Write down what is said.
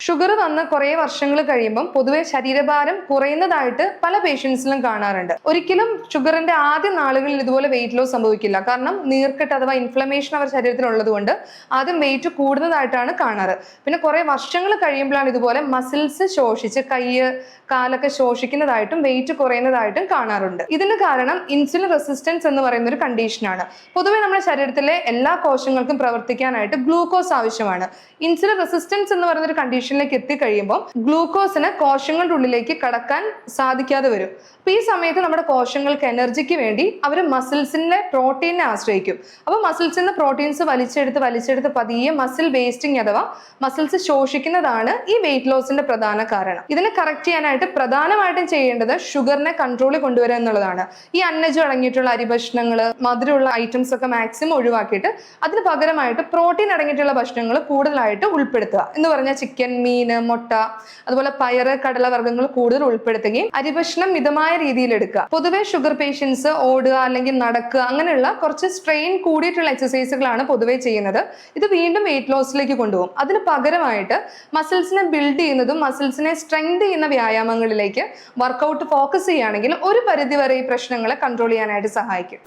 Sugar വന്ന് കുറേ വർഷങ്ങൾ കഴിയുമ്പം പൊതുവെ ശരീരഭാരം കുറയുന്നതായിട്ട് പല പേഷ്യൻസിലും കാണാറുണ്ട്. ഒരിക്കലും ഷുഗറിന്റെ ആദ്യ നാളുകളിൽ ഇതുപോലെ വെയിറ്റ് ലോസ് സംഭവിക്കില്ല. കാരണം നീർക്കെട്ട് അഥവാ ഇൻഫ്ലമേഷൻ അവർ ശരീരത്തിൽ ഉള്ളത് കൊണ്ട് ആദ്യം വെയിറ്റ് കൂടുന്നതായിട്ടാണ് കാണാറ്. പിന്നെ കുറെ വർഷങ്ങൾ കഴിയുമ്പോഴാണ് ഇതുപോലെ മസിൽസ് ശോഷിച്ച് കാലൊക്കെ ശോഷിക്കുന്നതായിട്ടും വെയിറ്റ് കുറയുന്നതായിട്ടും കാണാറുണ്ട്. ഇതിന് കാരണം ഇൻസുലിൻ റെസിസ്റ്റൻസ് എന്ന് പറയുന്ന ഒരു കണ്ടീഷനാണ്. പൊതുവെ നമ്മുടെ ശരീരത്തിലെ എല്ലാ കോശങ്ങൾക്കും പ്രവർത്തിക്കാനായിട്ട് ഗ്ലൂക്കോസ് ആവശ്യമാണ്. ഇൻസുലിൻ റെസിസ്റ്റൻസ് എന്ന് പറയുന്ന ഒരു കണ്ടീഷനിലേക്ക് എത്തിക്കഴിയുമ്പോൾ ഗ്ലൂക്കോസിന് കോശങ്ങളുടെ ഉള്ളിലേക്ക് കടക്കാൻ സാധിക്കാതെ വരും. അപ്പൊ ഈ സമയത്ത് നമ്മുടെ കോശങ്ങൾക്ക് എനർജിക്ക് വേണ്ടി അവർ മസിൽസിന്റെ പ്രോട്ടീനെ ആശ്രയിക്കും. അപ്പൊ മസിൽസിൽ നിന്ന് പ്രോട്ടീൻസ് വലിച്ചെടുത്ത് പതിയെ മസിൽ വേസ്റ്റിംഗ് അഥവാ മസിൽസ് ശോഷിക്കുന്നതാണ് ഈ വെയിറ്റ് ലോസിന്റെ പ്രധാന കാരണം. ഇതിനെ കറക്റ്റ് ചെയ്യാനായിട്ട് പ്രധാനമായിട്ടും ചെയ്യേണ്ടത് ഷുഗറിനെ കൺട്രോളിൽ കൊണ്ടുവരിക എന്നുള്ളതാണ്. ഈ അന്നജം അടങ്ങിയിട്ടുള്ള അരിഭക്ഷണങ്ങൾ, മധുരമുള്ള ഐറ്റംസ് ഒക്കെ മാക്സിമം ഒഴിവാക്കിയിട്ട് അതിന് പകരമായിട്ട് പ്രോട്ടീൻ അടങ്ങിയിട്ടുള്ള ഭക്ഷണങ്ങൾ കൂടുതലായിട്ട് ഉൾപ്പെടുത്തുക. എന്ന് പറഞ്ഞാൽ ചിക്കൻ, മീൻ, മുട്ട, അതുപോലെ പയറ്, കടലവർഗ്ഗങ്ങൾ കൂടുതൽ ഉൾപ്പെടുത്തുകയും അരിഭക്ഷണം മിതമായ രീതിയിൽ എടുക്കുക. പൊതുവെ ഷുഗർ പേഷ്യൻസ് ഓടുക അല്ലെങ്കിൽ നടക്കുക അങ്ങനെയുള്ള കുറച്ച് സ്ട്രെയിൻ കൂടിയിട്ടുള്ള എക്സസൈസുകളാണ് പൊതുവെ ചെയ്യുന്നത്. ഇത് വീണ്ടും വെയിറ്റ് ലോസിലേക്ക് കൊണ്ടുപോകും. അതിന് പകരമായിട്ട് മസിൽസിനെ ബിൽഡ് ചെയ്യുന്നതും മസിൽസിനെ സ്ട്രെങ്ത് ചെയ്യുന്ന വ്യായാമങ്ങളിലേക്ക് വർക്കൗട്ട് ഫോക്കസ് ചെയ്യുകയാണെങ്കിൽ ഒരു പരിധിവരെ ഈ പ്രശ്നങ്ങളെ കൺട്രോൾ ചെയ്യാനായിട്ട് സഹായിക്കും.